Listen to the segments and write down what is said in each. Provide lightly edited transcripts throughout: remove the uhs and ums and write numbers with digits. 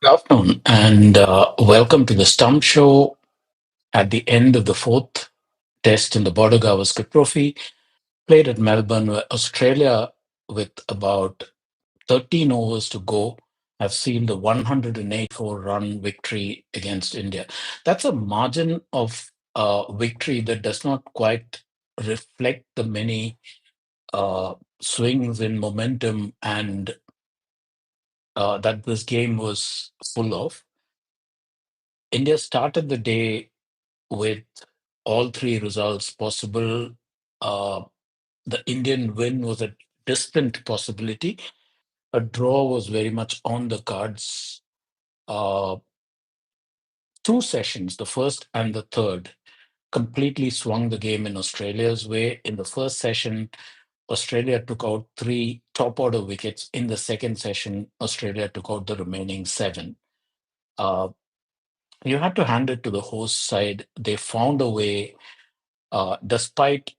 Good afternoon, and welcome to the Stumps Show at the end of the fourth test in the Border Gavaskar Trophy, played at Melbourne, where Australia, with about 13 overs to go, have sealed a 184-run victory against India. That's a margin of victory that does not quite reflect the many swings in momentum and that this game was full of. India started the day with all three results possible. Uh, the Indian win was a distant possibility. A draw was very much on the cards. Uh, Two sessions, the first and the third, completely swung the game in Australia's way. In the first session, Australia took out three top order wickets. In the second session, Australia took out the remaining seven. Uh, you had to hand it to the host side. They found a way, despite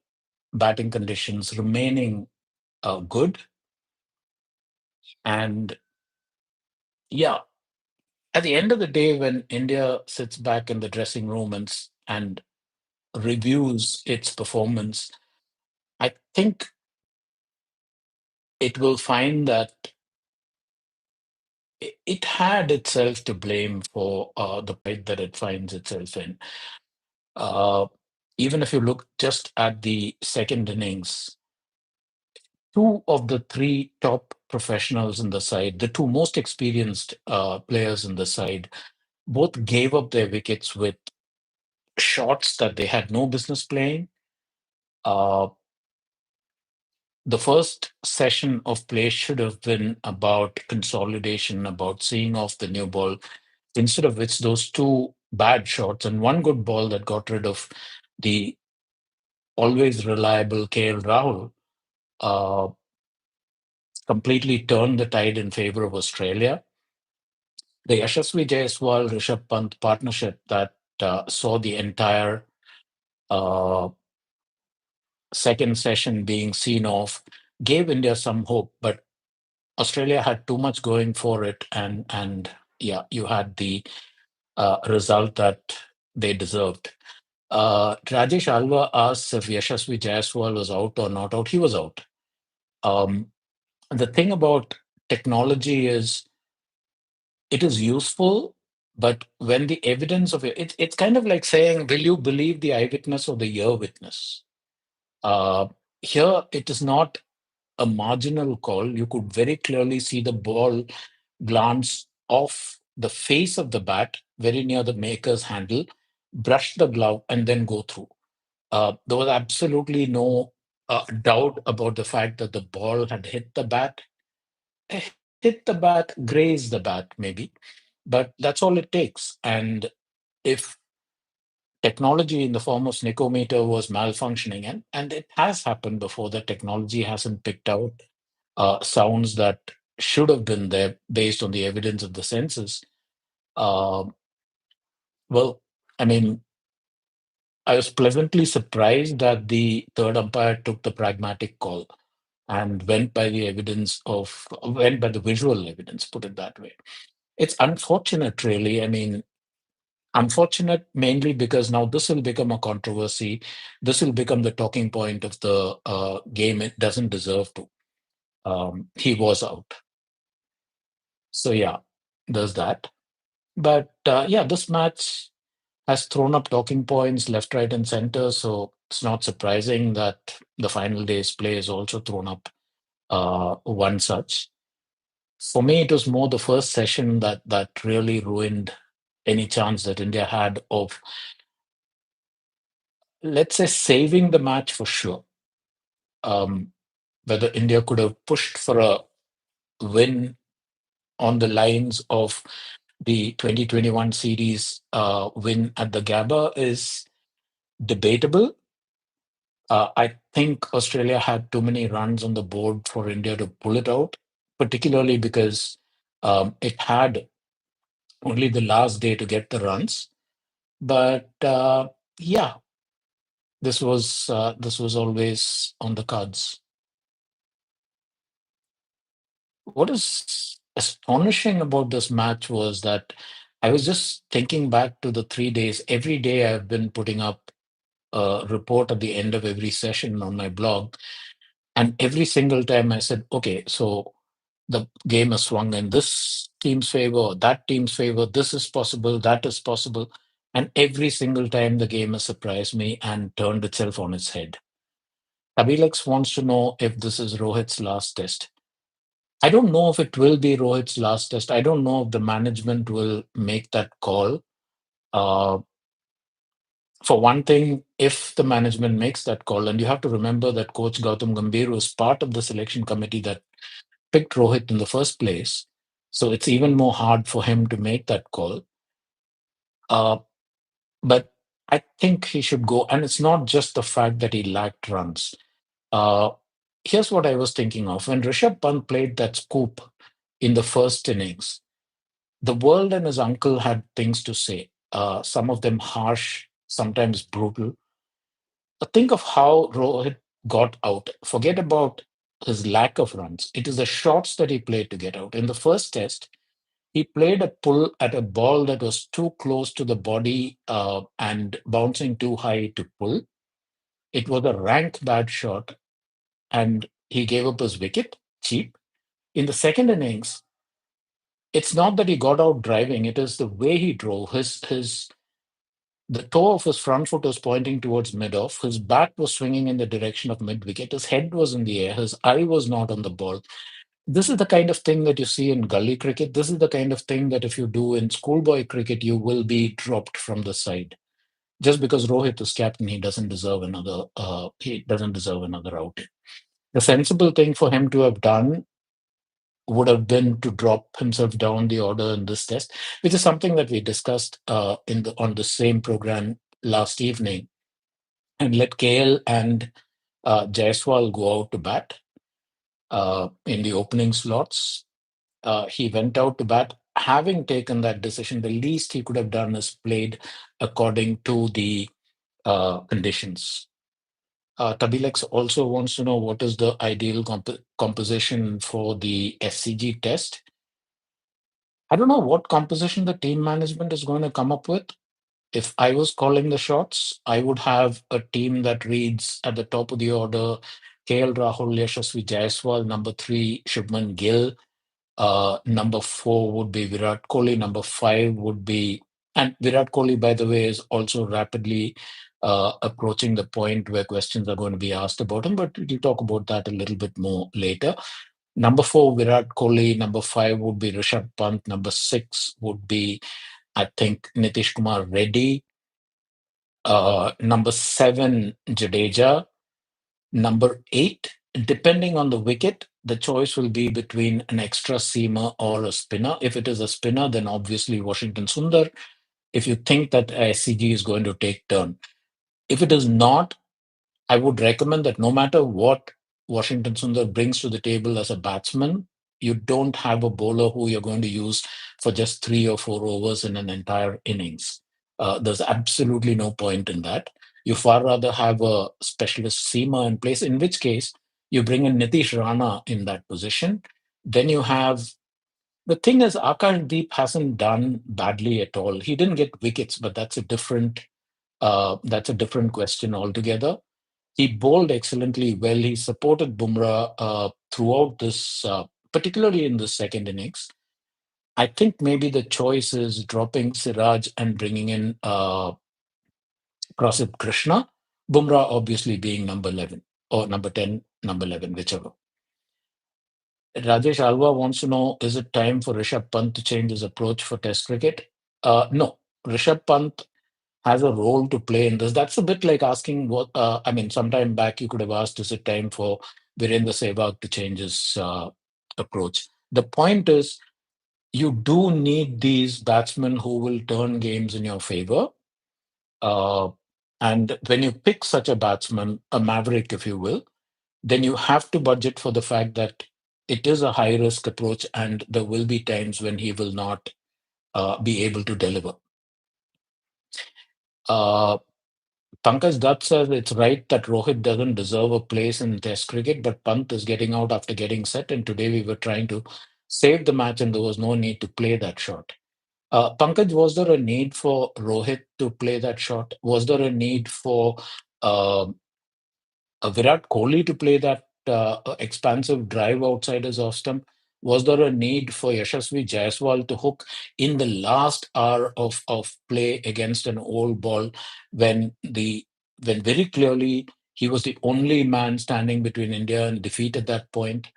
batting conditions remaining good. And yeah, at the end of the day, when India sits back in the dressing room and reviews its performance, I think it will find that it had itself to blame for the plight that it finds itself in. Uh, Even if you look just at the second innings, two of the three top professionals in the side, the two most experienced players in the side, both gave up their wickets with shots that they had no business playing. Uh, the first session of play should have been about consolidation, about seeing off the new ball, instead of which those two bad shots and one good ball that got rid of the always reliable KL Rahul uh, completely turned the tide in favor of Australia. The Yashasvi Jaiswal Rishabh Pant partnership that saw the entire uh, second session being seen off gave India some hope, but Australia had too much going for it, and yeah, you had the result that they deserved. Rajesh Alva asked if Yashasvi Jaiswal was out or not out. He was out. Um, the thing about technology is it is useful, but when the evidence of it's kind of like saying, will you believe the eyewitness or the ear witness? Uh, Here, it is not a marginal call. You could very clearly see the ball glance off the face of the bat, very near the maker's handle, brush the glove, and then go through. There was absolutely no doubt about the fact that the ball had hit the bat, eh, hit the bat, grazed the bat, maybe, but that's all it takes. And if technology in the form of snickometer was malfunctioning, and it has happened before, that technology hasn't picked out sounds that should have been there based on the evidence of the senses. Uh, well, I mean, I was pleasantly surprised that the third umpire took the pragmatic call and went by the visual evidence, put it that way. It's unfortunate, really. I mean, unfortunate mainly because now this will become a controversy. This will become the talking point of the game. It doesn't deserve to. He was out. So, yeah, there's that. But yeah, this match has thrown up talking points left, right, and center. So it's not surprising that the final day's play has also thrown up one such. For me, it was more the first session that really ruined any chance that India had of, let's say, saving the match for sure. Um, Whether India could have pushed for a win on the lines of the 2021 series win at the Gabba is debatable. I think Australia had too many runs on the board for India to pull it out, particularly because it had only the last day to get the runs. But yeah, this was always on the cards. What is? astonishing about this match was that I was just thinking back to the 3 days. Every day I've been putting up a report at the end of every session on my blog. And every single time I said, okay, so the game has swung in this team's favor or that team's favor. This is possible, that is possible. And every single time the game has surprised me and turned itself on its head. Kabilex wants to know if this is Rohit's last test. I don't know if it will be Rohit's last test. I don't know if the management will make that call. Uh, for one thing, if the management makes that call, and you have to remember that Coach Gautam Gambhir was part of the selection committee that picked Rohit in the first place, so it's even more hard for him to make that call. Uh, but I think he should go, and it's not just the fact that he lacked runs. Uh, Here's what I was thinking of when Rishabh Pant played that scoop in the first innings. The world and his uncle had things to say. Some of them harsh, sometimes brutal. Think of how Rohit got out. Forget about his lack of runs. It is the shots that he played to get out. In the first test, he played a pull at a ball that was too close to the body and bouncing too high to pull. It was a rank bad shot, and he gave up his wicket cheap. In the second innings, it's not that he got out driving; it is the way he drove. His The toe of his front foot was pointing towards mid off. His bat was swinging in the direction of mid wicket. His head was in the air. His eye was not on the ball. This is the kind of thing that you see in gully cricket. This is the kind of thing that if you do in schoolboy cricket, you will be dropped from the side. Just because Rohit is captain, he doesn't deserve another. He doesn't deserve another outing. The sensible thing for him to have done would have been to drop himself down the order in this test, which is something that we discussed in the on the same program last evening, and let KL and Jaiswal go out to bat in the opening slots. He went out to bat. Having taken that decision, the least he could have done is played according to the conditions. Tabilex also wants to know what is the ideal composition for the SCG test. I don't know what composition the team management is going to come up with. If I was calling the shots, I would have a team that reads at the top of the order KL Rahul, Yashasvi Jaiswal, number 3, Shubman Gill, number 4 would be Virat Kohli, number 5 would be, and Virat Kohli, by the way, is also rapidly approaching the point where questions are going to be asked about him, but we'll talk about that a little bit more later. Number 4, Virat Kohli. Number 5 would be Rishabh Pant. Number 6 would be, I think, Nitish Kumar Reddy. Number 7, Jadeja. Number 8, depending on the wicket, the choice will be between an extra seamer or a spinner. If it is a spinner, then obviously Washington Sundar. If you think that SCG is going to take turn. If it is not, I would recommend that no matter what Washington Sundar brings to the table as a batsman, you don't have a bowler who you're going to use for just 3 or 4 overs in an entire innings. There's absolutely no point in that. You far rather have a specialist seamer in place, in which case you bring in Nitish Rana in that position. Then you have the thing is, Akash Deep hasn't done badly at all. He didn't get wickets, but that's a different question altogether. He bowled excellently well. He supported Bumrah throughout this, particularly in the second innings. I think maybe the choice is dropping Siraj and bringing in Prasidh Krishna. Bumrah obviously being number 11 or number 10, number 11, whichever. Rajesh Alva wants to know, is it time for Rishabh Pant to change his approach for Test cricket? No. Rishabh Pant has a role to play in this. That's a bit like asking what, I mean, sometime back you could have asked, is it time for Virendra Sehwag to change his approach? The point is, you do need these batsmen who will turn games in your favor. Uh, and when you pick such a batsman, a maverick, if you will, then you have to budget for the fact that it is a high risk approach and there will be times when he will not be able to deliver. Uh, Pankaj Dutt says it's right that Rohit doesn't deserve a place in Test cricket, but Pant is getting out after getting set. And today we were trying to saved the match, and there was no need to play that shot. Pankaj, was there a need for Rohit to play that shot? Was there a need for uh, Virat Kohli to play that expansive drive outside his off stump? Was there a need for Yashasvi Jaiswal to hook in the last hour of play against an old ball when very clearly he was the only man standing between India and defeat at that point?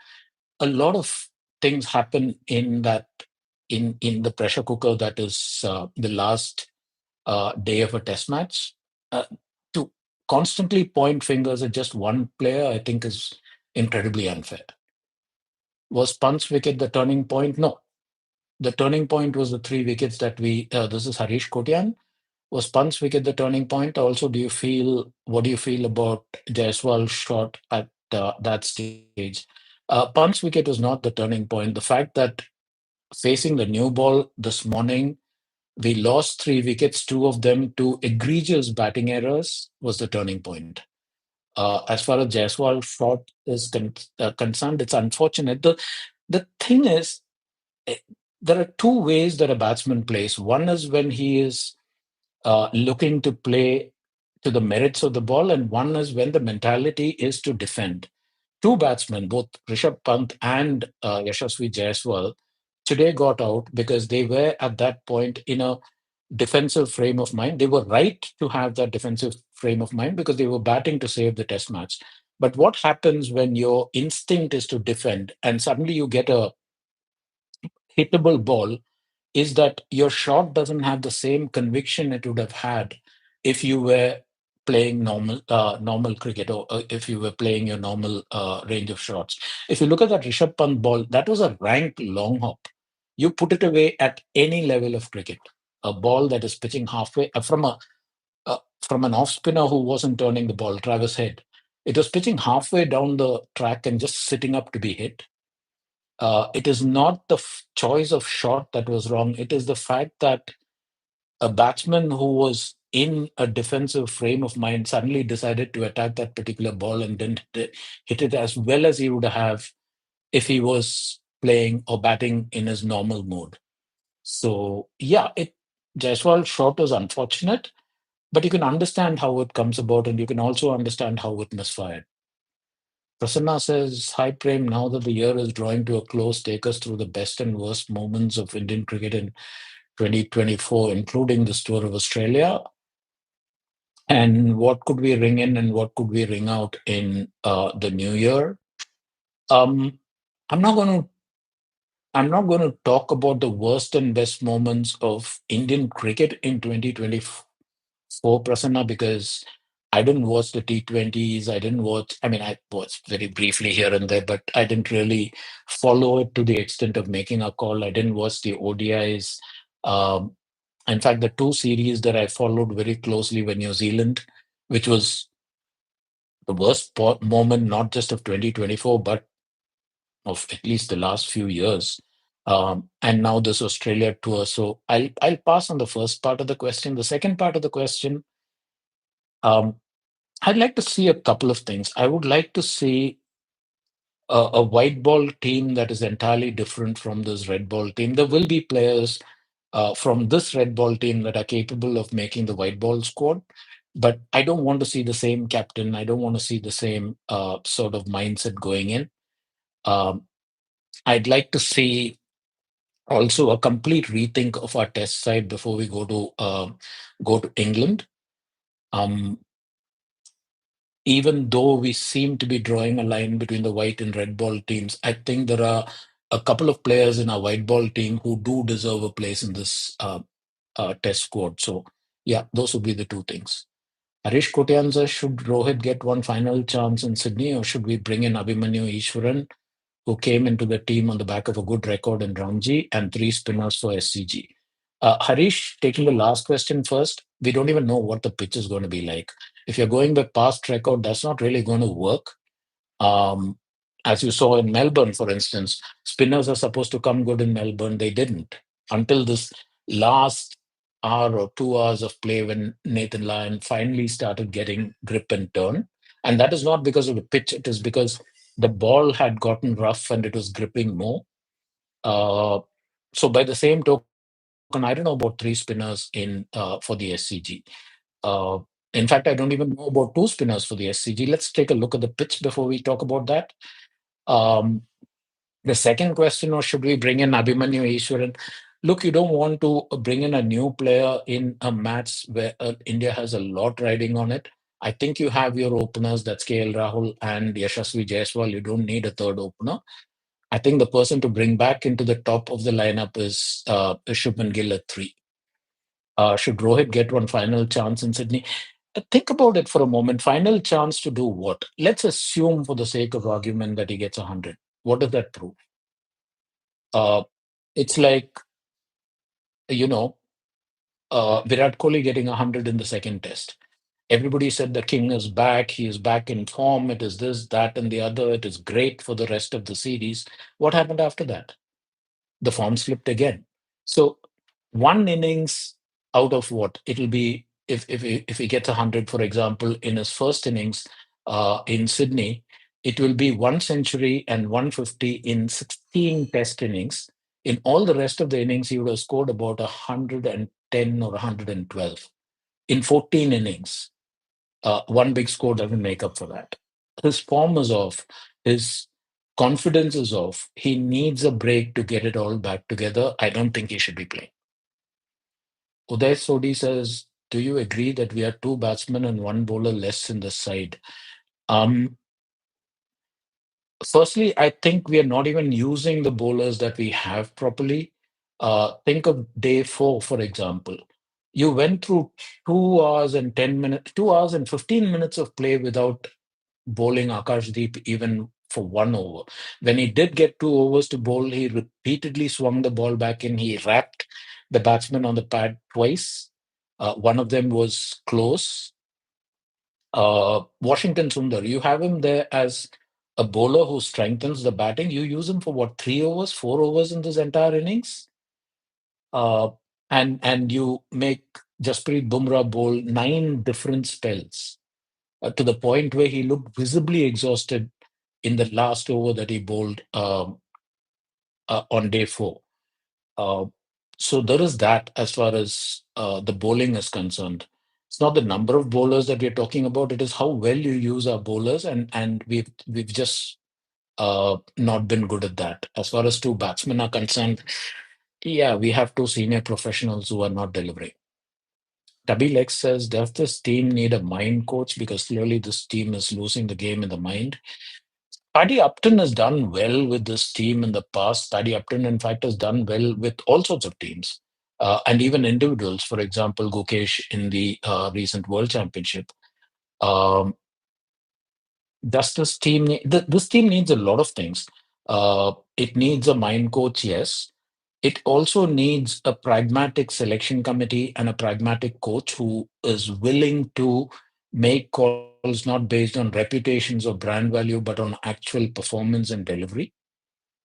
A lot of things happen in the pressure cooker that is the last day of a test match. Uh, to constantly point fingers at just one player, I think, is incredibly unfair. Was Pant's wicket the turning point? No. The turning point was the three wickets that this is Harish Kotian. Was Pant's wicket the turning point? Also, what do you feel about Jaiswal's shot at that stage? Pant's wicket was not the turning point. The fact that facing the new ball this morning, we lost three wickets, two of them to egregious batting errors, was the turning point. As far as Jaiswal's shot is concerned, it's unfortunate. The thing is, eh, there are two ways that a batsman plays. One is when he is looking to play to the merits of the ball, and one is when the mentality is to defend. Two batsmen, both Rishabh Pant and Yashasvi Jaiswal, today got out because they were at that point in a defensive frame of mind. They were right to have that defensive frame of mind because they were batting to save the test match. But what happens when your instinct is to defend and suddenly you get a hittable ball is that your shot doesn't have the same conviction it would have had if you were playing normal cricket, or if you were playing your normal range of shots. If you look at that Rishabh Pant ball, that was a rank long hop. You put it away at any level of cricket. A ball that is pitching halfway from an off spinner who wasn't turning the ball, Travis Head. It was pitching halfway down the track and just sitting up to be hit. It is not the choice of shot that was wrong. It is the fact that a batsman who was in a defensive frame of mind suddenly decided to attack that particular ball and didn't hit it as well as he would have if he was playing or batting in his normal mode. So yeah, it Jaiswal's shot was unfortunate, but you can understand how it comes about, and you can also understand how it misfired. Prasanna says, "Hi Prem, now that the year is drawing to a close, take us through the best and worst moments of Indian cricket in 2024, including this tour of Australia. And what could we ring in and what could we ring out in the new year?" Um, I'm not going to. I'm not going to talk about the worst and best moments of Indian cricket in 2024, Prasanna, because I didn't watch the T20s. I didn't watch. I mean, I watched very briefly here and there, but I didn't really follow it to the extent of making a call. I didn't watch the ODIs. Um, in fact, the two series that I followed very closely were New Zealand, which was the worst moment, not just of 2024, but of at least the last few years. And now this Australia tour. So I'll pass on the first part of the question. The second part of the question, um, I'd like to see a couple of things. I would like to see a white ball team that is entirely different from this red ball team. There will be players from this red ball team that are capable of making the white ball squad. But I don't want to see the same captain. I don't want to see the same sort of mindset going in. Um, I'd like to see also a complete rethink of our test side before we go to England. Um, Even though we seem to be drawing a line between the white and red ball teams, I think there are a couple of players in our white ball team who do deserve a place in this test squad. So, yeah, those would be the two things. Harish Kotian says, should Rohit get one final chance in Sydney, or should we bring in Abhimanyu Ishwaran, who came into the team on the back of a good record in Ramji, and three spinners for SCG? Harish, taking the last question first, we don't even know what the pitch is going to be like. If you're going by past record, that's not really going to work. Um, as you saw in Melbourne, for instance, spinners are supposed to come good in Melbourne. They didn't until this last hour or 2 hours of play when Nathan Lyon finally started getting grip and turn. And that is not because of the pitch, it is because the ball had gotten rough and it was gripping more. Uh, so by the same token, I don't know about three spinners in for the SCG. Uh, in fact, I don't even know about two spinners for the SCG. Let's take a look at the pitch before we talk about that. Um, the second question, or should we bring in Abhimanyu Easwaran? Look, you don't want to bring in a new player in a match where India has a lot riding on it. I think you have your openers, that's KL Rahul and Yashasvi Jaiswal. You don't need a third opener. I think the person to bring back into the top of the lineup is Shubman Gill at three. Should Rohit get one final chance in Sydney? Think about it for a moment. Final chance to do what? Let's assume, for the sake of argument, that he gets 100. What does that prove? Uh, it's like, you know, Virat Kohli getting 100 in the second test. Everybody said the king is back. He is back in form. It is this, that, and the other. It is great for the rest of the series. What happened after that? The form slipped again. So one innings out of what it'll be if he gets 100, for example, in his first innings in Sydney, it will be one century and 150 in 16 test innings. In all the rest of the innings, he would have scored about 110 or 112 in 14 innings. One big score doesn't make up for that. His form is off. His confidence is off. He needs a break to get it all back together. I don't think he should be playing. Uday Sodi says, "Do you agree that we are two batsmen and one bowler less in the side?" Um, Firstly, I think we are not even using the bowlers that we have properly. Think of day four, for example. You went through 2 hours and 10 minutes, 2 hours and 15 minutes of play without bowling Akashdeep even for 1 over. When he did get 2 overs to bowl, he repeatedly swung the ball back in. He rapped the batsman on the pad twice. One of them was close. Washington Sundar, you have him there as a bowler who strengthens the batting. You use him for what, 3 overs, 4 overs in this entire innings? Uh, and you make Jasprit Bumrah bowl 9 different spells to the point where he looked visibly exhausted in the last over that he bowled on day four. Uh, so there is that as far as the bowling is concerned. It's not the number of bowlers that we're talking about; it is how well you use our bowlers, and we've just not been good at that. As far as two batsmen are concerned, yeah, we have two senior professionals who are not delivering. Tubby Lex says, "Does this team need a mind coach? Because clearly this team is losing the game in the mind." Paddy Upton has done well with this team in the past. Paddy Upton, in fact, has done well with all sorts of teams and even individuals. For example, Gukesh in the recent World Championship. Um, does this team this team needs a lot of things. It needs a mind coach, yes. It also needs a pragmatic selection committee and a pragmatic coach who is willing to make calls not based on reputations or brand value, but on actual performance and delivery.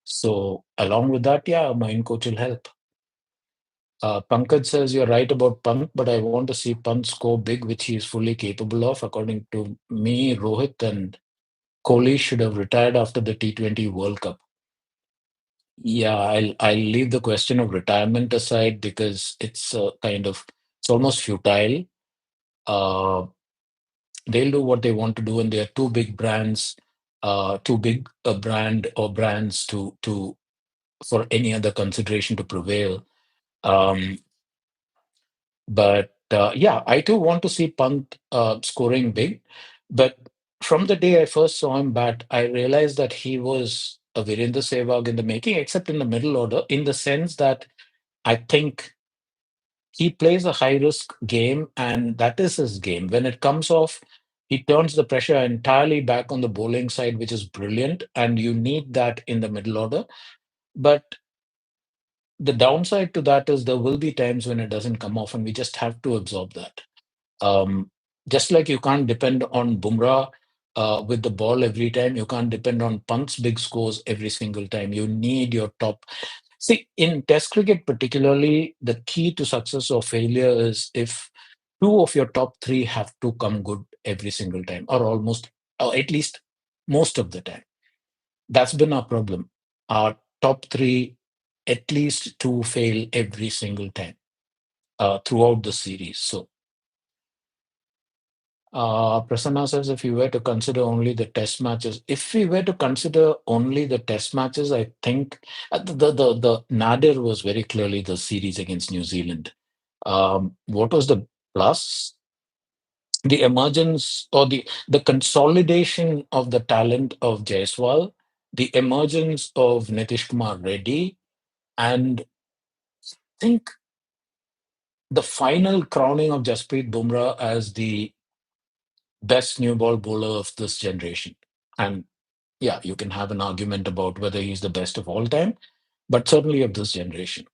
So, along with that, yeah, a mind coach will help. Pankaj says you're right about Pant, but I want to see Pant score big, which he is fully capable of. According to me, Rohit and Kohli should have retired after the T20 World Cup. Yeah, I'll leave the question of retirement aside because it's almost futile. Uh, they'll do what they want to do, and they're too big brands, too big a brand or brands to for any other consideration to prevail. Um, but yeah, I too want to see Pant scoring big. But from the day I first saw him bat, I realized that he was a Virendra Sehwag in the making, except in the middle order, in the sense that I think he plays a high risk game, and that is his game. When it comes off, he turns the pressure entirely back on the bowling side, which is brilliant, and you need that in the middle order. But the downside to that is there will be times when it doesn't come off, and we just have to absorb that. Um, just like you can't depend on Bumrah with the ball every time, you can't depend on Pant's big scores every single time. You need your top. See, in Test cricket, particularly, the key to success or failure is if two of your top three have to come good every single time, or almost, or at least most of the time. That's been our problem. Our top three. at least two fail every single time throughout the series. So Prasanna says, if you were to consider only the test matches, if we were to consider only the test matches, I think the nadir was very clearly the series against New Zealand. What was the plus? The emergence or the consolidation of the talent of Jaiswal, the emergence of Nitish Kumar Reddy, and I think the final crowning of Jasprit Bumrah as the best new ball bowler of this generation. And yeah, you can have an argument about whether he's the best of all time, but certainly of this generation.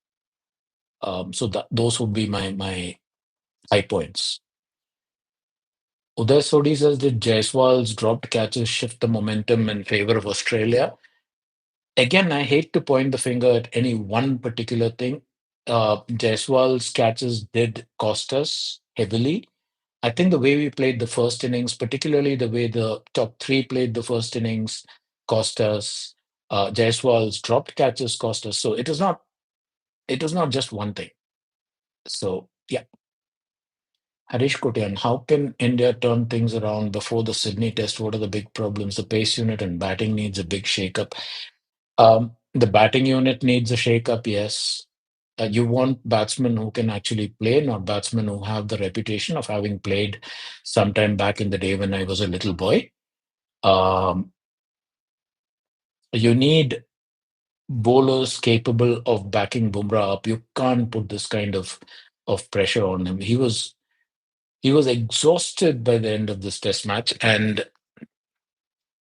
So those would be my high points. Uday Sodi says, did Jaiswal's dropped catches shift the momentum in favor of Australia? Again, I hate to point the finger at any one particular thing. Jaiswal's catches did cost us heavily. I think the way we played the first innings, particularly the way the top three played the first innings, cost us. Jaiswal's dropped catches cost us. So it was not just one thing. So yeah, Harish Kotian, how can India turn things around before the Sydney Test? What are the big problems? The pace unit and batting needs a big shake-up. The batting unit needs a shake-up, yes. You want batsmen who can actually play, not batsmen who have the reputation of having played sometime back in the day when I was a little boy. Um, you need bowlers capable of backing Bumrah up. You can't put this kind of pressure on him. He was exhausted by the end of this test match, and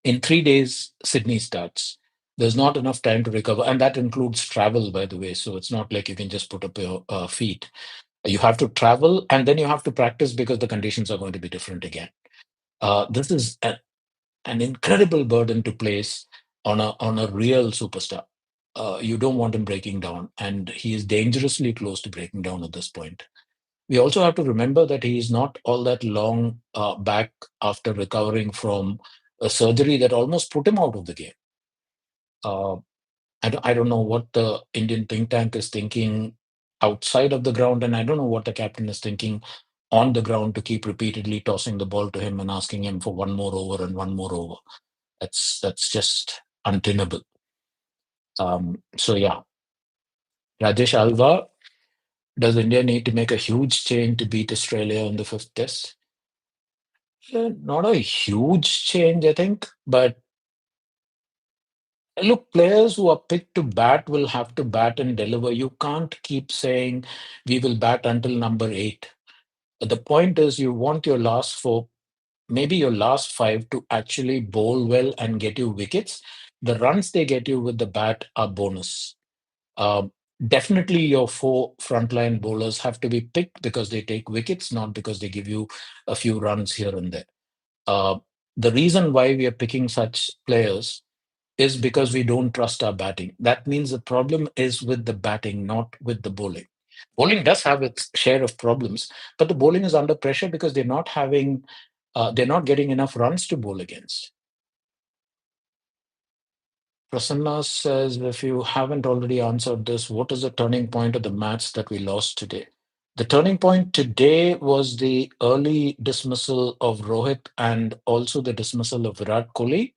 in 3 days, Sydney starts. There's not enough time to recover, and that includes travel, by the way. So it's not like you can just put up your feet. You have to travel, and then you have to practice because the conditions are going to be different again. This is an incredible burden to place on a real superstar. You don't want him breaking down, and he is dangerously close to breaking down at this point. We also have to remember that he is not all that long back after recovering from a surgery that almost put him out of the game. Uh, I don't know what the Indian think tank is thinking outside of the ground, and I don't know what the captain is thinking on the ground to keep repeatedly tossing the ball to him and asking him for one more over and one more over. That's just untenable. So yeah, Rajesh Alva, does India need to make a huge change to beat Australia on the fifth test? Not a huge change, I think, but look, players who are picked to bat will have to bat and deliver. You can't keep saying we will bat until number eight. The point is, you want your last four, maybe your last five, to actually bowl well and get you wickets. The runs they get you with the bat are bonus. Um, Definitely, your four frontline bowlers have to be picked because they take wickets, not because they give you a few runs here and there. Uh, the reason why we are picking such players is because we don't trust our batting. That means the problem is with the batting, not with the bowling. Bowling does have its share of problems, but the bowling is under pressure because they're not getting enough runs to bowl against. Prasanna says, if you haven't already answered this, what is the turning point of the match that we lost today? The turning point today was the early dismissal of Rohit and also the dismissal of Virat Kohli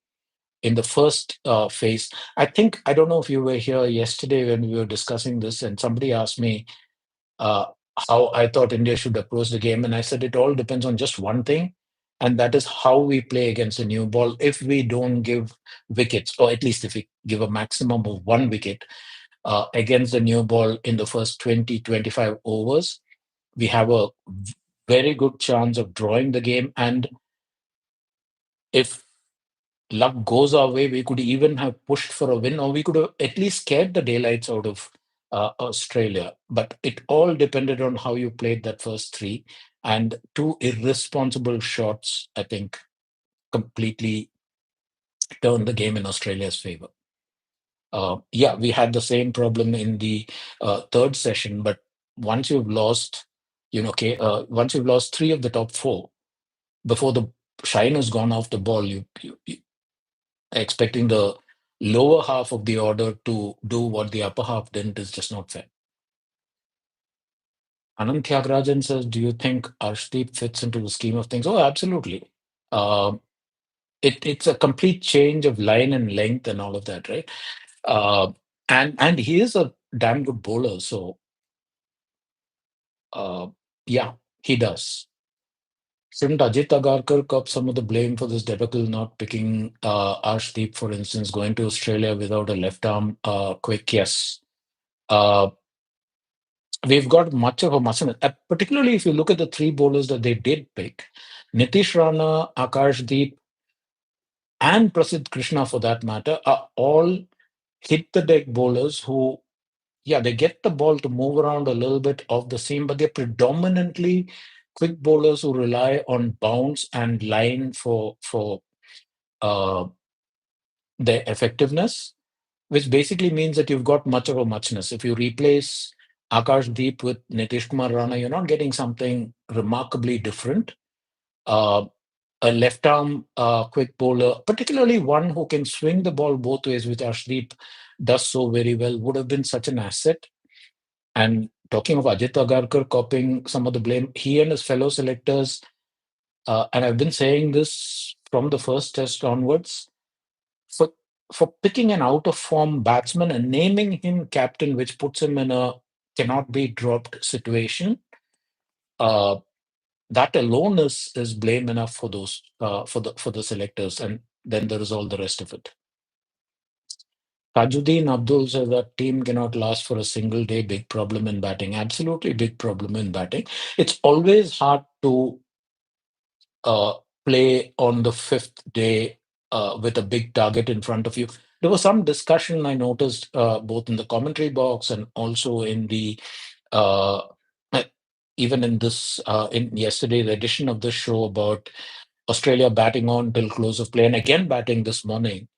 in the first phase. I don't know if you were here yesterday when we were discussing this, and somebody asked me uh, how I thought India should approach the game. And I said it all depends on just one thing, and that is how we play against a new ball. If we don't give wickets, or at least if we give a maximum of one wicket against the new ball in the first 20-25 overs, we have a very good chance of drawing the game. And if luck goes our way, we could even have pushed for a win, or we could have at least scared the daylights out of Australia. But it all depended on how you played that first three. And two irresponsible shots, I think, completely turned the game in Australia's favor. Yeah, we had the same problem in the third session, but once you've lost, okay, once you've lost three of the top four, before the shine has gone off the ball, you expecting the lower half of the order to do what the upper half didn't is just not fair. Anand Tyagarajan says, do you think Arshdeep fits into the scheme of things? Oh, absolutely. Uh, it's a complete change of line and length and all of that, right? Uh, and he is a damn good bowler, so uh, yeah, he does. Shouldn't Ajit Agarkar cop some of the blame for this debacle not picking Arshdeep, for instance, going to Australia without a left arm quick? Yes. Uh, we've got much of a muscle, particularly if you look at the three bowlers that they did pick, Nitish Rana, Akashdeep, and Prasidh Krishna for that matter, are all hit the deck bowlers who, yeah, they get the ball to move around a little bit off the seam, but they're predominantly quick bowlers who rely on bounce and line for uh, their effectiveness, which basically means that you've got much of a muchness. If you replace Akash Deep with Nitish Kumar Rana, you're not getting something remarkably different. Uh, a left arm quick bowler, particularly one who can swing the ball both ways, which Arshdeep does so very well, would have been such an asset. And talking of Ajit Agarkar copying some of the blame, he and his fellow selectors, and I've been saying this from the first test onwards, for for picking an out of form batsman and naming him captain, which puts him in a cannot be dropped situation. Uh, that alone is blame enough for those for the selectors, and then there is all the rest of it. Tajuddin Abdul says that team cannot last for a single day. Big problem in batting. Absolutely big problem in batting. It's always hard to uh, play on the fifth day with a big target in front of you. There was some discussion I noticed both in the commentary box and also in the uh, uh, even in this in yesterday's edition of this show about Australia batting on till close of play and again batting this morning.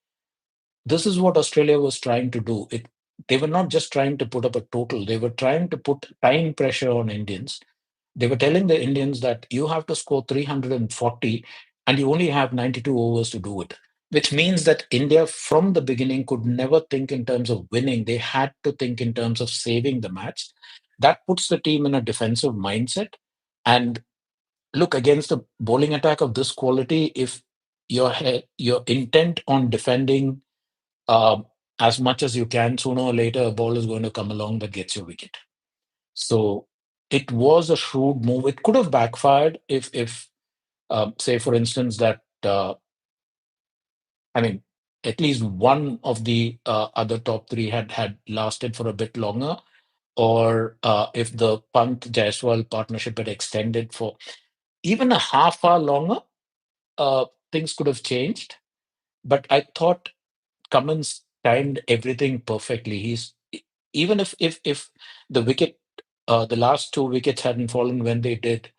This is what Australia was trying to do. They were not just trying to put up a total; they were trying to put time pressure on Indians. They were telling the Indians that you have to score 340 and you only have 92 overs to do it, which means that India from the beginning could never think in terms of winning. They had to think in terms of saving the match. That puts the team in a defensive mindset. And look, against a bowling attack of this quality, if your intent on defending uh, as much as you can, sooner or later a ball is going to come along that gets your wicket. So it was a shrewd move. It could have backfired if say, for instance, that I mean, at least one of the other top three had lasted for a bit longer, or if the Pant Jaiswal partnership had extended for even a half hour longer, things could have changed. But I thought Cummins timed everything perfectly. Even if the wicket, the last two wickets hadn't fallen when they did,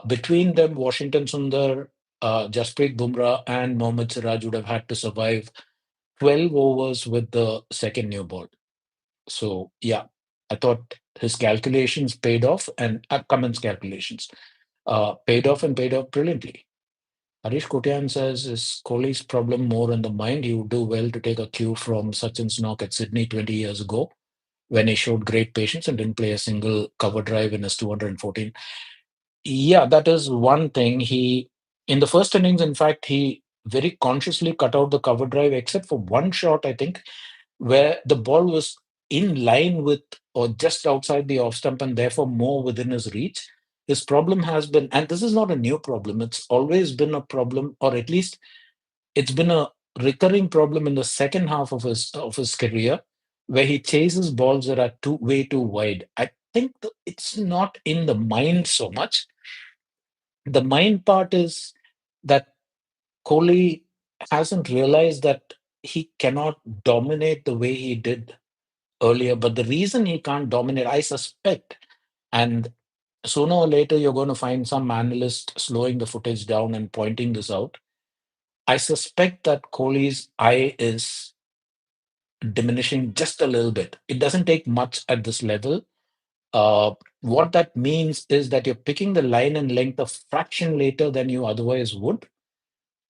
between them, Washington Sundar, Jasprit Bumrah, and Mohammad Siraj would have had to survive 12 overs with the second new ball. So, yeah, I thought his calculations paid off, and Cummins' calculations paid off brilliantly. Harish Kotian says, is Kohli's problem more in the mind? He would do well to take a cue from Sachin's knock at Sydney 20 years ago when he showed great patience and didn't play a single cover drive in his 214. Yeah, that is one thing. In the first innings, in fact, he very consciously cut out the cover drive, except for one shot, I think, where the ball was in line with or just outside the off stump and therefore more within his reach. His problem has been, and this is not a new problem, it's always been a problem, or at least it's been a recurring problem in the second half of his career, where he chases balls that are way too wide. I think it's not in the mind so much. The mind part is that Kohli hasn't realized that he cannot dominate the way he did earlier. But the reason he can't dominate, I suspect, and sooner or later you're going to find some analyst slowing the footage down and pointing this out. I suspect that Kohli's eye is diminishing just a little bit. It doesn't take much at this level. What that means is that you're picking the line and length a fraction later than you otherwise would.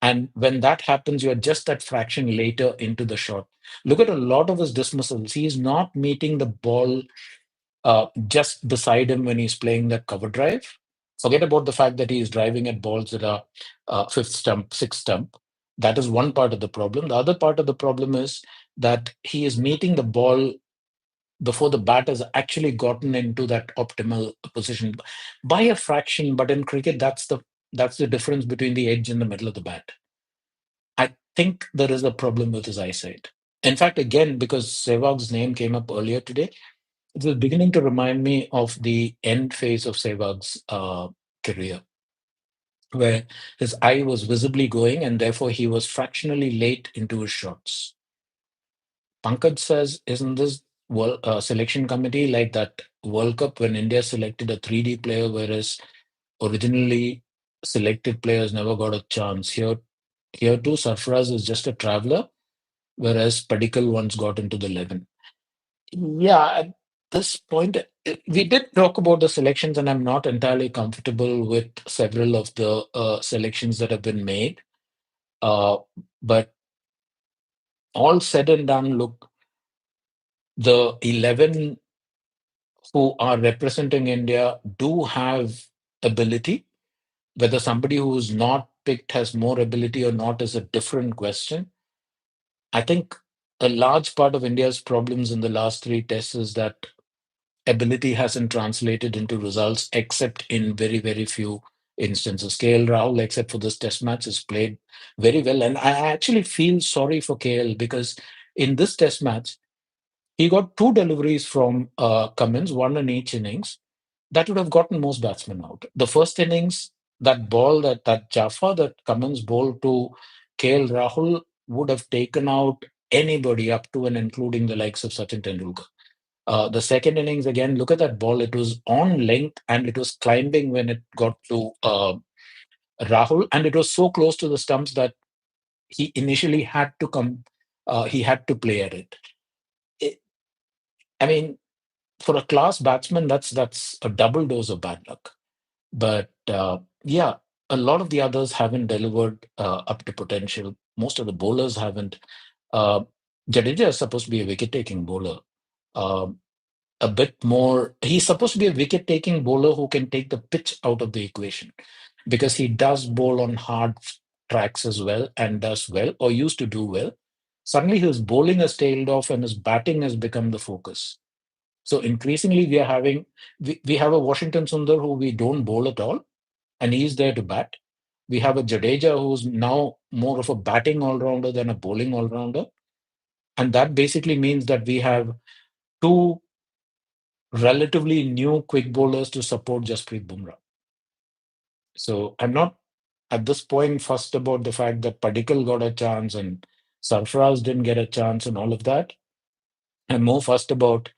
And when that happens, you're just that fraction later into the shot. Look at a lot of his dismissals. He's not meeting the ball just beside him when he's playing that cover drive. Forget about the fact that he's driving at balls that are fifth stump, sixth stump. That is one part of the problem. The other part of the problem is that he is meeting the ball before the bat has actually gotten into that optimal position by a fraction. But in cricket, that's the difference between the edge and the middle of the bat. I think there is a problem with his eyesight. In fact, again, because Sehwag's name came up earlier today, it was beginning to remind me of the end phase of Sehwag's career, where his eye was visibly going and therefore he was fractionally late into his shots. Pankaj says, isn't this selection committee like that World Cup when India selected a 3D player, whereas originally selected players never got a chance? Here too, Sarfaraz is just a traveler, whereas Padikkal once got into the 11. Yeah, at this point, we did talk about the selections, and I'm not entirely comfortable with several of the selections that have been made. Uh, but all said and done, look, the 11 who are representing India do have ability. Whether somebody who's not picked has more ability or not is a different question. I think a large part of India's problems in the last three tests is that ability hasn't translated into results except in very, very few instances. KL Rahul, except for this test match, has played very well. And I actually feel sorry for KL because in this test match, he got two deliveries from Cummins, one in each innings. That would have gotten most batsmen out. The first innings, that ball, that Jaffa, that Cummins bowled to KL Rahul would have taken out anybody up to and including the likes of Sachin Tendulkar. The second innings, again, look at that ball. It was on length and it was climbing when it got to Rahul, and it was so close to the stumps that he initially had to come, he had to play at it. it I mean, for a class batsman, that's a double dose of bad luck. But yeah, a lot of the others haven't delivered up to potential. Most of the bowlers haven't. Uh, Jadeja is supposed to be a wicket-taking bowler. Um a bit more. He's supposed to be a wicket taking bowler who can take the pitch out of the equation because he does bowl on hard tracks as well and does well or used to do well. Suddenly his bowling has tailed off and his batting has become the focus. So increasingly we have a Washington Sundar who we don't bowl at all and he's there to bat. We have a Jadeja who's now more of a batting all-rounder than a bowling all-rounder. And that basically means that we have two relatively new quick bowlers to support Jasprit Bumrah. So I'm not at this point fussed about the fact that Padikkal got a chance and Sarfaraz didn't get a chance and all of that. I'm more fussed about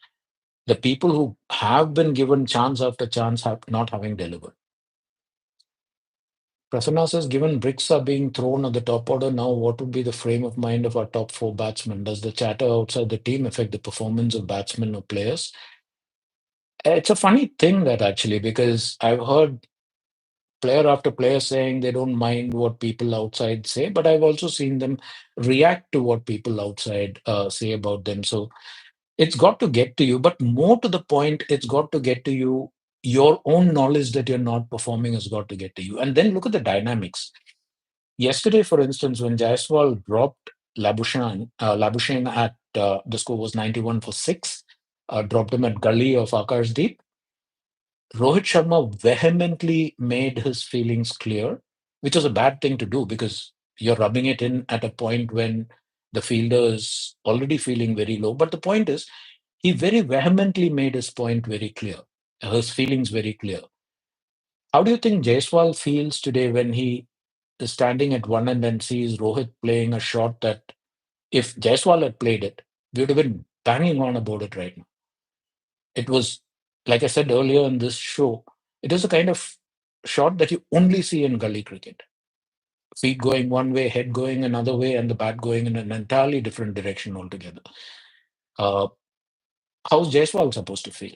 the people who have been given chance after chance have not having delivered. Prasanna says, given bricks are being thrown at the top order now, what would be the frame of mind of our top four batsmen? Does the chatter outside the team affect the performance of batsmen or players? It's a funny thing that actually, because I've heard player after player saying they don't mind what people outside say, but I've also seen them react to what people outside say about them. So it's got to get to you, but more to the point, it's got to get to you. Your own knowledge that you're not performing has got to get to you. And then look at the dynamics. Yesterday, for instance, when Jaiswal dropped Labuschagne at the score was 91 for 6, dropped him at Gully of Akarsdeep. Rohit Sharma vehemently made his feelings clear, which was a bad thing to do because you're rubbing it in at a point when the fielder is already feeling very low. But the point is, he very vehemently made his point very clear, his feelings very clear. How do you think Jaiswal feels today when he is standing at one end and sees Rohit playing a shot that if Jaiswal had played it, we would have been banging on about it right now? It was, like I said earlier in this show, it is a kind of shot that you only see in gully cricket. Feet going one way, head going another way, and the bat going in an entirely different direction altogether. Uh, how's Jaiswal supposed to feel?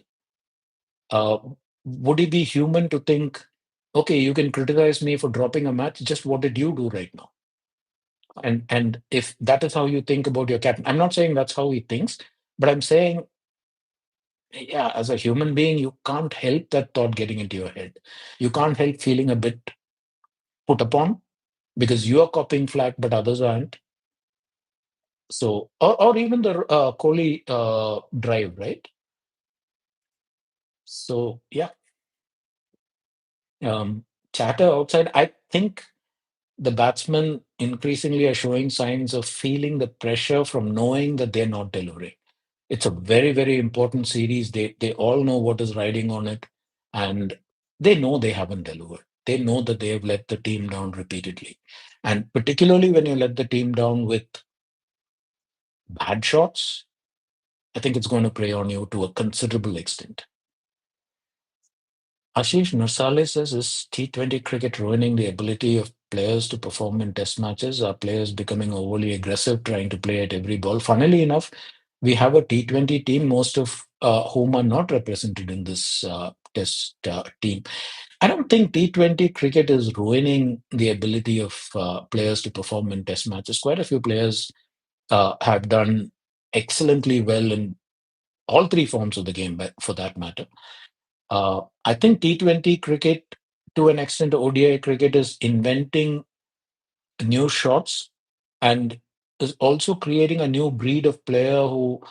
Uh, would he be human to think, okay, you can criticize me for dropping a match, just what did you do right now? And if that is how you think about your captain, I'm not saying that's how he thinks, but I'm saying, yeah, as a human being, you can't help that thought getting into your head. You can't help feeling a bit put upon because you are copying flack, but others aren't. So, or even the Kohli drive, right? So, yeah, um, chatter outside. I think the batsmen increasingly are showing signs of feeling the pressure from knowing that they're not delivering. It's a very, very important series. They all know what is riding on it, and they know they haven't delivered. They know that they have let the team down repeatedly, and particularly when you let the team down with bad shots, I think it's going to prey on you to a considerable extent. Ashish Narsale says, is T20 cricket ruining the ability of players to perform in test matches? Are players becoming overly aggressive, trying to play at every ball? Funnily enough, we have a T20 team, most of whom are not represented in this test team. I don't think T20 cricket is ruining the ability of players to perform in test matches. Quite a few players have done excellently well in all three forms of the game, for that matter. I think T20 cricket, to an extent, ODI cricket is inventing new shots and is also creating a new breed of player who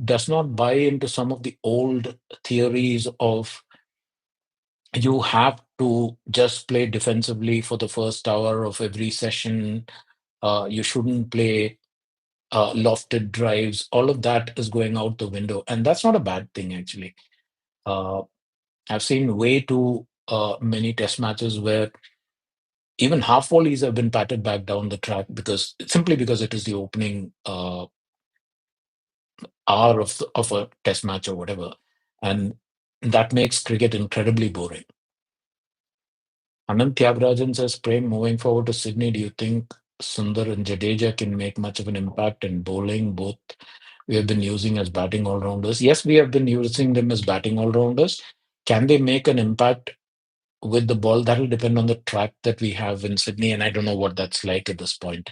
does not buy into some of the old theories of you have to just play defensively for the first hour of every session. You shouldn't play lofted drives. All of that is going out the window. And that's not a bad thing, actually. Uh, I've seen way too many test matches where even half volleys have been patted back down the track because simply because it is the opening hour of a test match or whatever, and that makes cricket incredibly boring. Anand Tyagarajan says, Prem, moving forward to Sydney, do you think Sundar and Jadeja can make much of an impact in bowling? Both we have been using as batting all rounders. Yes, we have been using them as batting all rounders. Can they make an impact with the ball? That'll depend on the track that we have in Sydney, and I don't know what that's like at this point.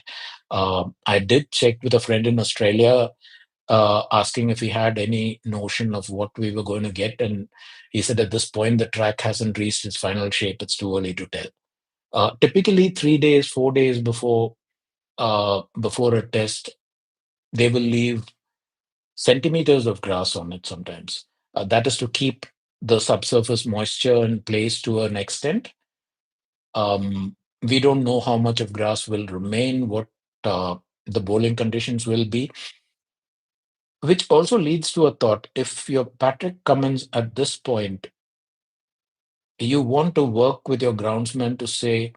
I did check with a friend in Australia, asking if he had any notion of what we were going to get, and he said at this point the track hasn't reached its final shape. It's too early to tell. Typically, 3 days, 4 days before a test, they will leave centimeters of grass on it sometimes. That is to keep the subsurface moisture in place to an extent. We don't know how much of grass will remain, what the bowling conditions will be, which also leads to a thought. If you're Patrick Cummins at this point, you want to work with your groundsman to say,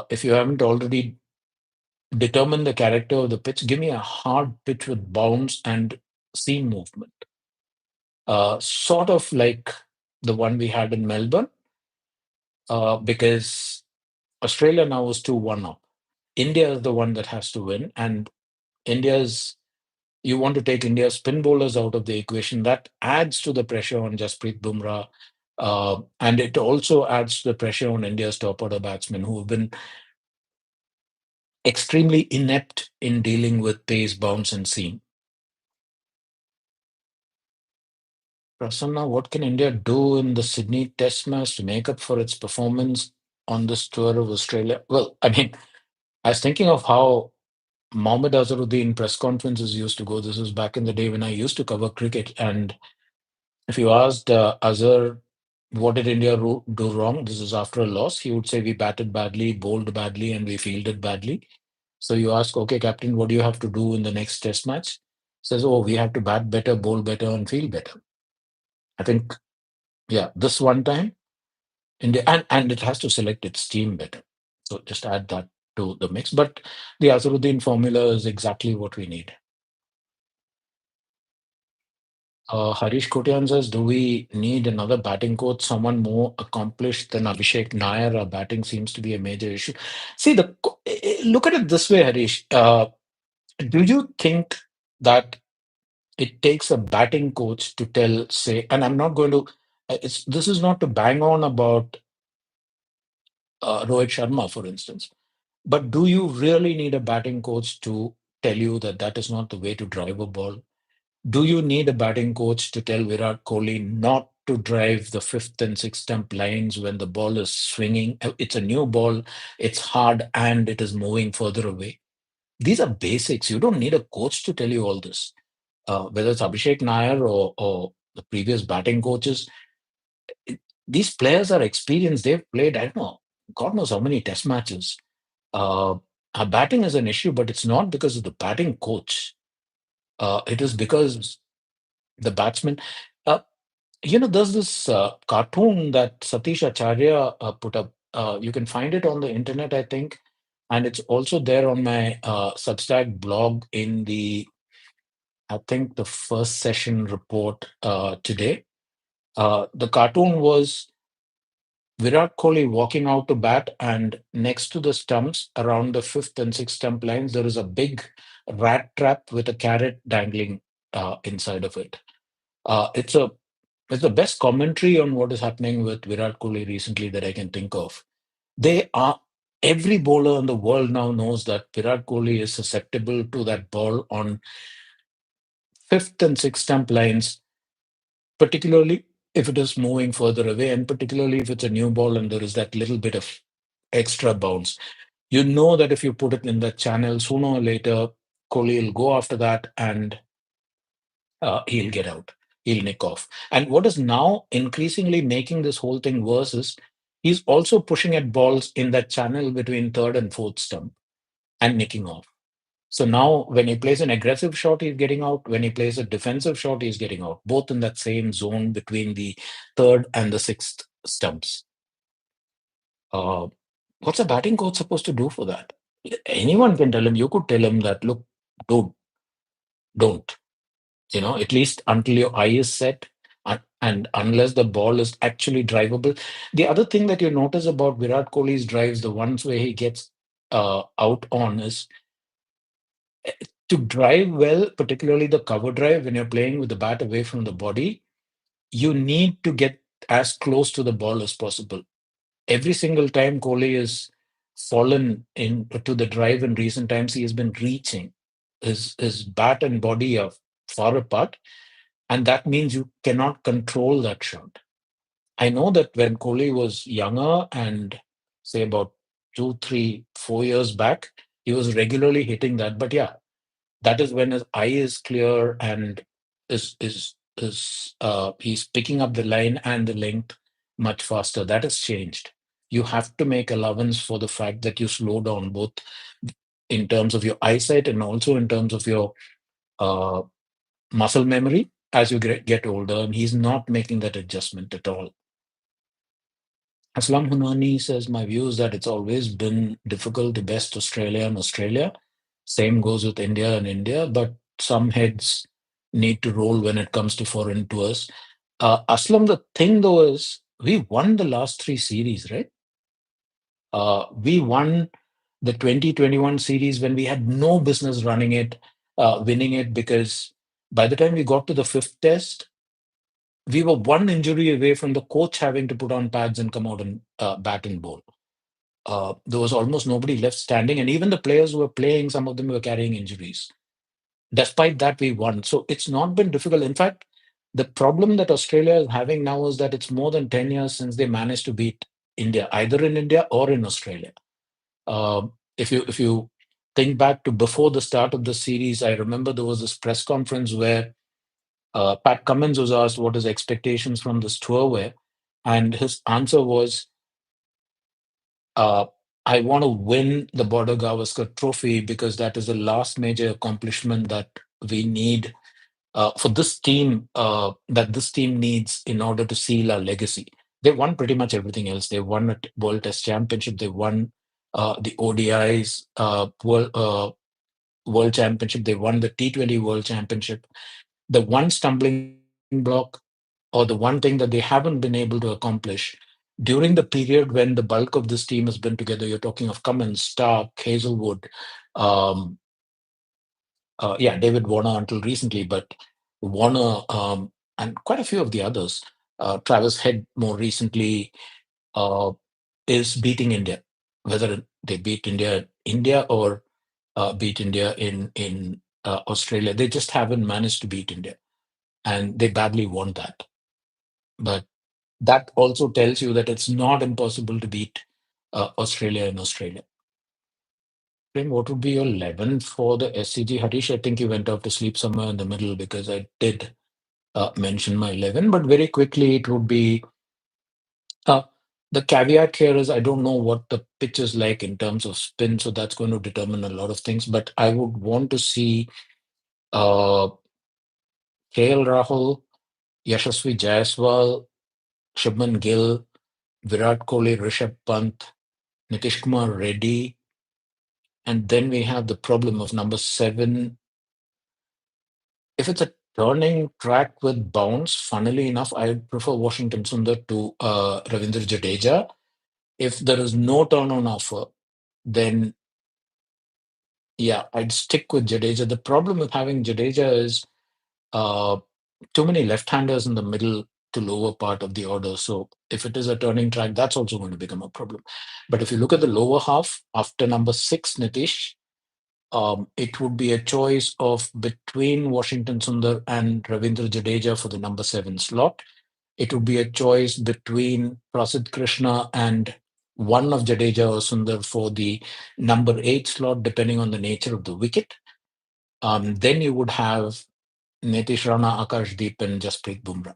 if you haven't already determined the character of the pitch, give me a hard pitch with bounce and seam movement. Sort of like the one we had in Melbourne, because Australia now is 2-1 up. India is the one that has to win, and India's you want to take India's spin bowlers out of the equation. That adds to the pressure on Jasprit Bumrah, and it also adds to the pressure on India's top order batsmen who have been extremely inept in dealing with pace, bounce, and seam. Prasanna, what can India do in the Sydney Test match to make up for its performance on this tour of Australia? Well, I mean, I was thinking of how Mohammad Azharuddin press conferences used to go. This was back in the day when I used to cover cricket. And if you asked Azhar, what did India do wrong? This is after a loss. He would say, we batted badly, bowled badly, and we fielded badly. So you ask, okay, Captain, what do you have to do in the next test match? Says, oh, we have to bat better, bowl better, and field better. I think, yeah, this one time, India, and it has to select its team better. So just add that to the mix. But the Azharuddin formula is exactly what we need. Harish Kotian says, do we need another batting coach, someone more accomplished than Abhishek Nair? Our batting seems to be a major issue. See, look at it this way, Harish. Do you think that it takes a batting coach to tell, say, and I'm not going to, this is not to bang on about Rohit Sharma, for instance. But do you really need a batting coach to tell you that that is not the way to drive a ball? Do you need a batting coach to tell Virat Kohli not to drive the fifth and sixth stump lines when the ball is swinging? It's a new ball, it's hard, and it is moving further away. These are basics. You don't need a coach to tell you all this. Whether it's Abhishek Nair or the previous batting coaches, it- these players are experienced. They've played, I don't know, God knows how many test matches. Uh, our batting is an issue, but it's not because of the batting coach. It is because the batsman. Uh, there's this cartoon that Satish Acharya put up. You can find it on the internet, I think, and it's also there on my Substack blog in the, I think, the first session report today. The cartoon was Virat Kohli walking out to bat, and next to the stumps, around the fifth and sixth stump lines, there is a big rat trap with a carrot dangling inside of it. It's a it's the best commentary on what is happening with Virat Kohli recently that I can think of. They are Every bowler in the world now knows that Virat Kohli is susceptible to that ball on fifth and sixth stump lines, particularly if it is moving further away, and particularly if it's a new ball and there is that little bit of extra bounce. You know that if you put it in the channel, sooner or later, Kohli will go after that and he'll get out. He'll nick off. And what is now increasingly making this whole thing worse is he's also pushing at balls in that channel between third and fourth stump and nicking off. So now when he plays an aggressive shot, he's getting out. When he plays a defensive shot, he's getting out, both in that same zone between the third and the sixth stumps. Uh, what's a batting coach supposed to do for that? Anyone can tell him. You could tell him that, look, dude, don't. At least until your eye is set and unless the ball is actually drivable. The other thing that you notice about Virat Kohli's drives, the ones where he gets out on, is to drive well, particularly the cover drive, when you're playing with the bat away from the body, you need to get as close to the ball as possible. Every single time Kohli has fallen into the drive in recent times, he has been reaching. His bat and body are far apart, and that means you cannot control that shot. I know that when Kohli was younger and say about 2, 3, 4 years back, he was regularly hitting that. But yeah, that is when his eye is clear and he's picking up the line and the length much faster. That has changed. You have to make allowance for the fact that you slow down both in terms of your eyesight and also in terms of your uh, muscle memory as you get older. And he's not making that adjustment at all. Aslam Hunani says, my view is that it's always been difficult to best Australia and Australia. Same goes with India and India, but some heads need to roll when it comes to foreign tours. Aslam, the thing though is we won the last three series, right? We won the 2021 series when we had no business winning it, because by the time we got to the fifth test, we were one injury away from the coach having to put on pads and come out and bat and bowl. There was almost nobody left standing, and even the players who were playing, some of them were carrying injuries. Despite that, we won. So it's not been difficult. In fact, the problem that Australia is having now is that it's more than 10 years since they managed to beat India, either in India or in Australia. If you think back to before the start of the series, I remember there was this press conference where Pat Cummins was asked what his expectations from this tour were, and his answer was, uh, I want to win the Border Gavaskar Trophy because that is the last major accomplishment that we need for this team, that this team needs in order to seal our legacy. They won pretty much everything else. They won a World Test Championship. They won the ODIs World Championship. They won the T20 World Championship. The one stumbling block, or the one thing that they haven't been able to accomplish during the period when the bulk of this team has been together, you're talking of Cummins, Stark, Hazelwood, um, yeah, David Warner until recently, but Warner and quite a few of the others, Travis Head more recently, uh, is beating India. Whether they beat India India or beat India in Australia. They just haven't managed to beat India, and they badly want that. But that also tells you that it's not impossible to beat Australia in Australia. Prem, what would be your 11 for the SCG? Harish, I think you went off to sleep somewhere in the middle because I did mention my 11, but very quickly it would be uh, the caveat here is I don't know what the pitch is like in terms of spin, so that's going to determine a lot of things. But I would want to see uh, KL Rahul, Yashasvi Jaiswal, Shubman Gill, Virat Kohli, Rishabh Pant, Nitish Kumar Reddy, and then we have the problem of number 7. If it's a turning track with bounce, funnily enough, I would prefer Washington Sundar to Ravindra Jadeja. If there is no turn on offer, then yeah, I'd stick with Jadeja. The problem with having Jadeja is uh, too many left-handers in the middle to lower part of the order. So if it is a turning track, that's also going to become a problem. But if you look at the lower half, after number 6, Nitish, it would be a choice of between Washington Sundar and Ravindra Jadeja for the number 7 slot. It would be a choice between Prasidh Krishna and one of Jadeja or Sundar for the number 8 slot, depending on the nature of the wicket. Then you would have Nitish Rana, Akashdeep, and Jasprit Bumrah.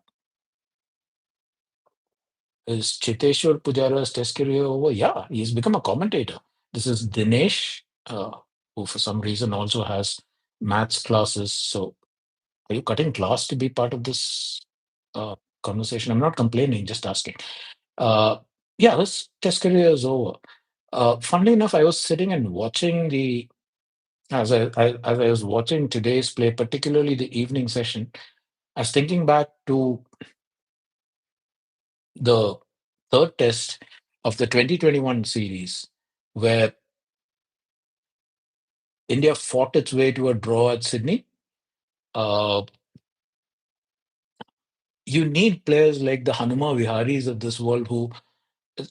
Is Chiteshwar Pujara's test career over? Yeah, he's become a commentator. This is Dinesh, who for some reason also has maths classes. So are you cutting class to be part of this uh, conversation? I'm not complaining, just asking. Uh, yeah, his test career is over. Funnily enough, I was sitting and watching as I was watching today's play, particularly the evening session. I was thinking back to the third test of the 2021 series, where India fought its way to a draw at Sydney. Uh, you need players like the Hanuma Viharis of this world who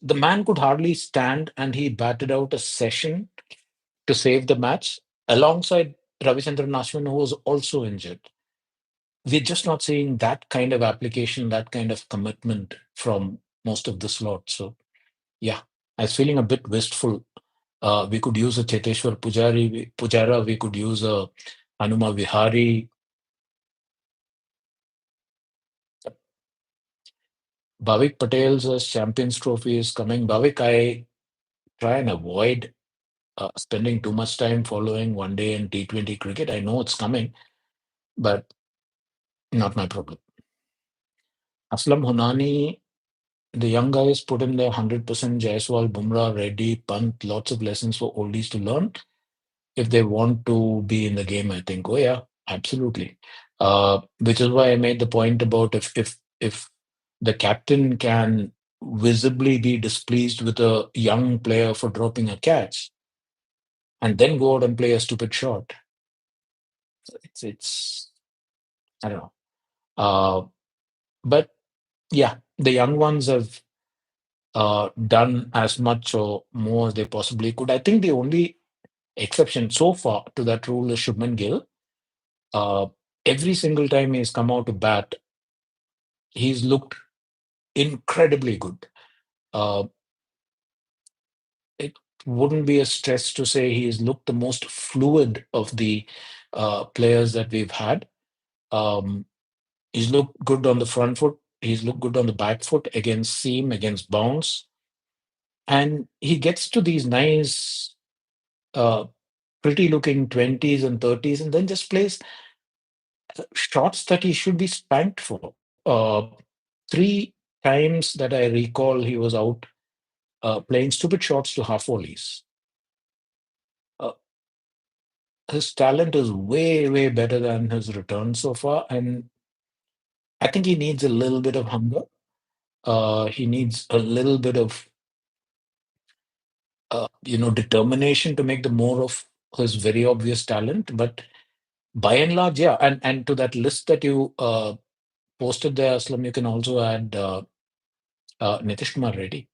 the man could hardly stand and he batted out a session to save the match alongside Ravichandran Ashwin, who was also injured. We're just not seeing that kind of application, that kind of commitment from most of the slots. So, yeah, I was feeling a bit wistful. We could use a Cheteshwar Pujara, we could use a Hanuma Vihari. Bhavik Patel's Champions Trophy is coming. Bhavik, I try and avoid spending too much time following one day and T20 cricket. I know it's coming, but not my problem. Aslam Hunani, the young guys put in their 100%. Jaiswal, Bumrah, Reddy, Pant, lots of lessons for oldies to learn if they want to be in the game. I think, oh yeah, absolutely. Which is why I made the point about if the captain can visibly be displeased with a young player for dropping a catch and then go out and play a stupid shot. It's I don't know. Uh, but yeah, the young ones have done as much or more as they possibly could. I think the only exception so far to that rule is Shubman Gill. Uh, every single time he's come out to bat, he's looked incredibly good. Uh, it wouldn't be a stretch to say he's looked the most fluid of the players that we've had. Um, he's looked good on the front foot. He's looked good on the back foot against seam, against bounce. And he gets to these nice, uh, pretty looking 20s and 30s and then just plays shots that he should be spanked for. Uh, 3 times that I recall he was out playing stupid shots to half volleys. Uh, his talent is way, way better than his return so far. And I think he needs a little bit of hunger. He needs a little bit of, determination to make the more of his very obvious talent. But by and large, yeah. And to that list that you posted there, Aslam, you can also add Nitish Kumar Reddy.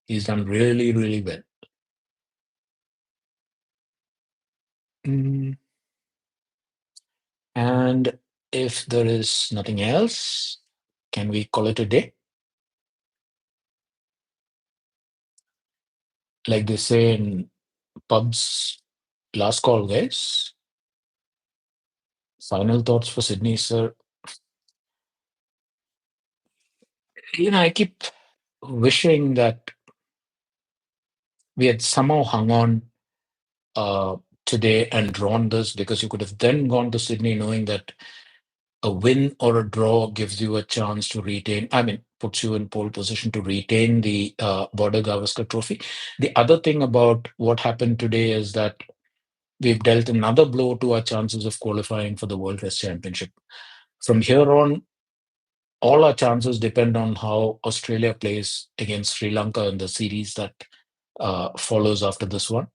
He's done really, really well. Mm, and if there is nothing else, can we call it a day? Like they say in pubs, last call, guys. Final thoughts for Sydney, sir. I keep wishing that we had somehow hung on uh, today and drawn this, because you could have then gone to Sydney knowing that a win or a draw gives you a chance to retain, I mean, puts you in pole position to retain the Border Gavaskar trophy. The other thing about what happened today is that we've dealt another blow to our chances of qualifying for the World Test Championship. From here on, all our chances depend on how Australia plays against Sri Lanka in the series that follows after this one.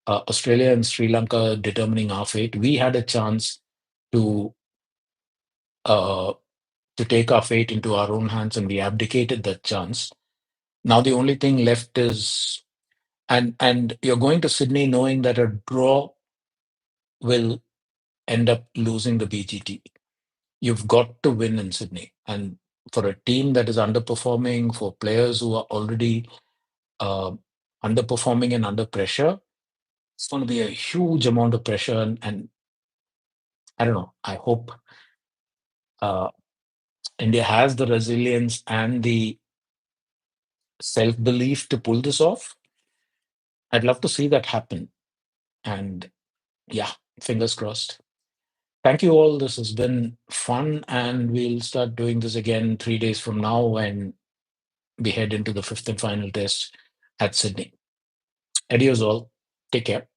Australia and Sri Lanka determining our fate. We had a chance to uh, take our fate into our own hands, and we abdicated that chance. Now the only thing left is, and you're going to Sydney knowing that a draw will end up losing the BGT. You've got to win in Sydney, and for a team that is underperforming, for players who are already uh, underperforming and under pressure, it's going to be a huge amount of pressure. And I don't know. I hope uh, India has the resilience and the self belief to pull this off. I'd love to see that happen. And yeah, fingers crossed. Thank you all. This has been fun, and we'll start doing this again 3 days from now when we head into the fifth and final test at Sydney. Adios, all. Take care.